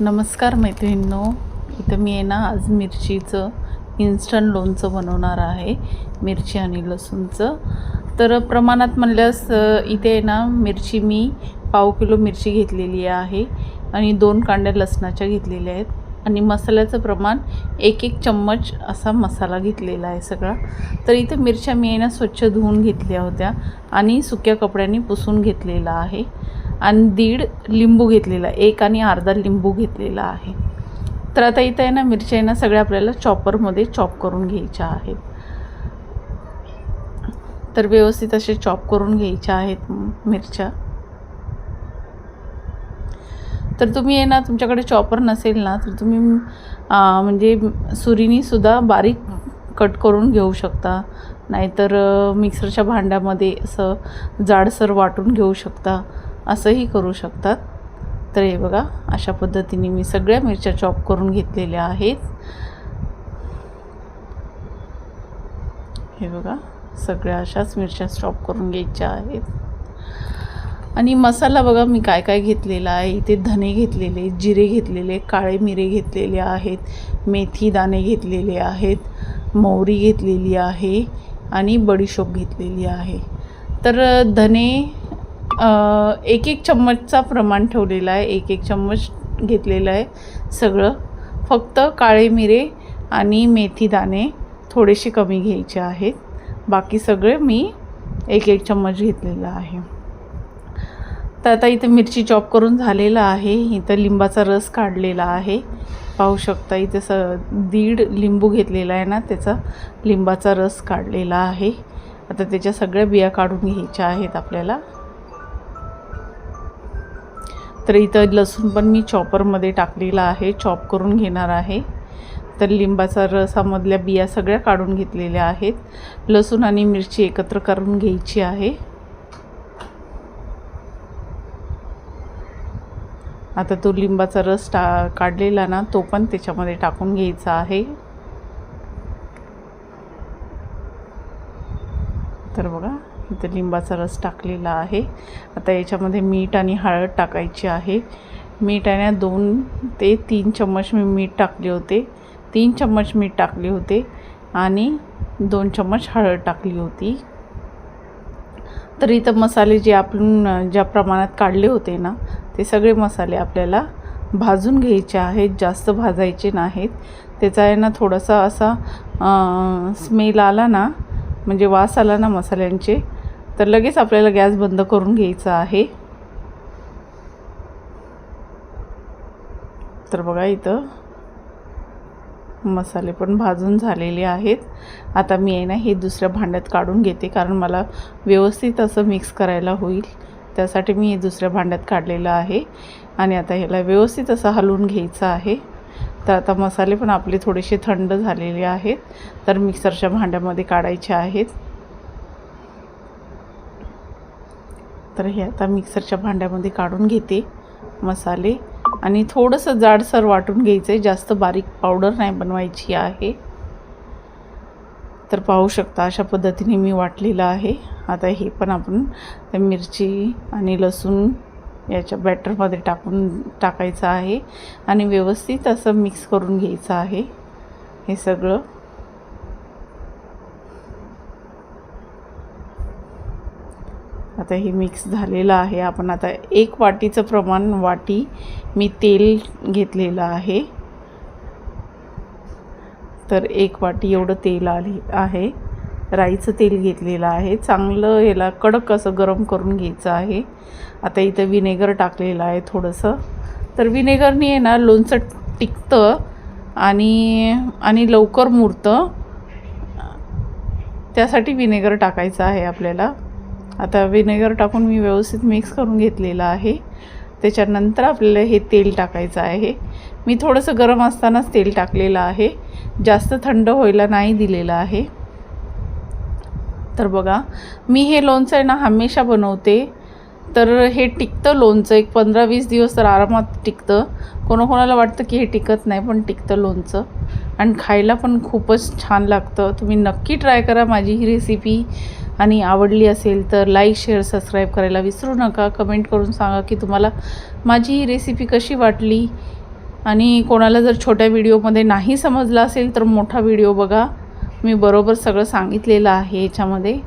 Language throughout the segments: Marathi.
नमस्कार मैत्रिणींनो, इथं मी आहे ना आज मिरचीचं इन्स्टंट लोणचं बनवणार आहे, मिरची आणि लसूणचं। तर प्रमाणात म्हणल्यास इथे आहे ना मिरची मी 1/2 किलो मिरची घेतलेली आहे आणि 2 कांड्या लसणाच्या घेतलेल्या आहेत आणि मसाल्याचं प्रमाण 1-1 चम्मच असा मसाला घेतलेला आहे सगळा। तर इथे मिरच्या मी आहे ना स्वच्छ धुवून घेतल्या होत्या आणि सुक्या कपड्यांनी पुसून घेतलेला आहे आणि 1.5 लिंबू घेतलेला, 1 आणि अर्धा लिंबू घेतलेला आहे। तर आता इथे आहे ना मिरच्या आहे ना सगळ्या आपल्याला चॉपरमध्ये चॉप करून घ्यायच्या आहेत। तर व्यवस्थित असे चॉप करून घ्यायच्या आहेत मिरच्या। तर तुम्ही आहे ना तुमच्याकडे चॉपर नसेल ना तर तुम्ही म्हणजे सुरीनी सुद्धा बारीक कट करून घेऊ शकता, नाहीतर मिक्सरच्या भांड्यामध्ये असं जाडसर वाटून घेऊ शकता, असंही करू शकतात। तर हे बघा अशा पद्धतीने मी सगळ्या मिरच्या चॉप करून घेतलेल्या आहेत। हे बघा सगळ्या अशाच मिरच्या चॉप करून घ्यायच्या आहेत। आणि मसाला बघा मी काय काय घेतलेला आहे, इथे धने घेतलेले, जिरे घेतलेले, काळे मिरे घेतलेले आहेत, मेथी दाणे घेतलेले आहेत, मोहरी घेतलेली आहे आणि बडीशोप घेतलेली आहे। तर धने 1-1 चम्मचचा प्रमाण ठेवलेला आहे, 1-1 चम्मच घेतलेला आहे सगळं। फक्त काळे मिरे आणि मेथी दाणे थोडेसे कमी घ्यायचे आहेत, बाकी सगळे मी 1-1 चम्मच घेतलेला आहे। तर आता इथे मिरची चॉप करून झालेला आहे, इथं लिंबाचा रस काढलेला आहे, पाहू शकता। इथे 1.5 लिंबू घेतलेला आहे ना, त्याचा लिंबाचा रस काढलेला आहे। आता त्याच्या सगळ्या बिया काढून घ्यायच्या आहेत आपल्याला। तर इथं लसूण पण मी चॉपरमध्ये टाकलेला आहे, चॉप करून घेणार आहे। तर लिंबाचा रसामधल्या बिया सगळ्या काढून घेतलेल्या आहेत। लसूण आणि मिरची एकत्र करून घ्यायची आहे। आता तो लिंबाचा रस काढलेला ना तो पण त्याच्यामध्ये टाकून घ्यायचा आहे। तर बघा इथे लिंबाचा रस टाकलेला आहे। आता याच्यामध्ये मीठ आणि हळद टाकायची आहे। मीठ आहे 2 ते 3 चम्मच मी मीठ टाकले होते, 3 चम्मच मीठ टाकले होते आणि 2 चम्मच हळद टाकली होती। तर इथं मसाले जे आपण ज्या प्रमाणात काढले होते ना ते सगळे मसाले आपल्याला भाजून घ्यायचे आहेत, जास्त भाजायचे नाहीत। त्याचा आहे ना थोडासा असा स्मेल आला ना, म्हणजे वास आला ना मसाल्यांचे, तर लगेच आपल्याला गॅस बंद करून घ्यायचा आहे। तर बघा इथं मसाले पण भाजून झालेले आहेत। आता मी आहे ना हे दुसऱ्या भांड्यात काढून घेते, कारण मला व्यवस्थित असं मिक्स करायला होईल, त्यासाठी मी हे दुसऱ्या भांड्यात काढलेलं आहे। आणि आता ह्याला व्यवस्थित असं हलवून घ्यायचं आहे। तर आता मसाले पण आपले थोडेसे थंड झालेले आहेत, तर मिक्सरच्या भांड्यामध्ये काढायचे आहेत। तर हे आता मिक्सरच्या भांड्यामध्ये काढून घेते मसाले आणि थोडंसं जाडसर वाटून घ्यायचं आहे, जास्त बारीक पावडर नाही बनवायची आहे। तर पाहू शकता अशा पद्धतीने मी वाटलेलं आहे। आता हे पण आपण मिरची आणि लसूण याच्या बॅटरमध्ये टाकायचं आहे आणि व्यवस्थित असं मिक्स करून घ्यायचं आहे हे सगळं। आता हे मिक्स झालेलं आहे। आपण आता 1 वाटीचं प्रमाण वाटी मी तेल घेतलेलं आहे। तर 1 वाटी एवढं तेल आहे, राईचं तेल घेतलेलं आहे। चांगलं याला कडक असं गरम करून घ्यायचं आहे। आता इथं विनेगर टाकलेलं आहे थोडंसं। तर विनेगरने आहे ना लोणचं टिकतं आणि लवकर मुरतं, त्यासाठी विनेगर टाकायचं आहे आपल्याला। आता विनेगर टाकून मी व्यवस्थित मिक्स करून घेतलेलं आहे। त्याच्यानंतर आपल्याला हे तेल टाकायचं आहे। मी थोडंसं गरम असतानाच तेल टाकलेलं आहे, जास्त थंड व्हायला नाही दिलेलं आहे। तर बघा मी हे लोणचं आहे ना हमेशा बनवते, तर हे टिकतं लोणचं, एक 15-20 दिवस तर आरामात टिकतं। कोणाकोणाला वाटतं की हे टिकत नाही, पण टिकतं लोणचं आणि खायला पण खूपच छान लागतं। तुम्ही नक्की ट्राय करा माझी ही रेसिपी, आणि आवडली असेल तर लाईक, शेअर, सबस्क्राईब करायला विसरू नका। कमेंट करून सांगा की तुम्हाला माझी ही रेसिपी कशी वाटली। आणि कोणाला जर छोट्या व्हिडिओमध्ये नाही समजलं असेल तर मोठा व्हिडिओ बघा, मी बरोबर सगळं सांगितलेलं आहे याच्यामध्ये.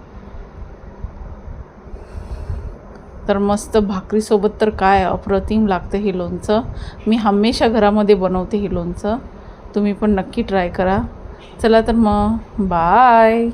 तर मस्त भाकरीसोबत तर काय अप्रतिम लागतं हे लोणचं. मी हमेशा घरामध्ये बनवते हे लोणचं, तुम्ही पण नक्की ट्राय करा. चला तर मग बाय.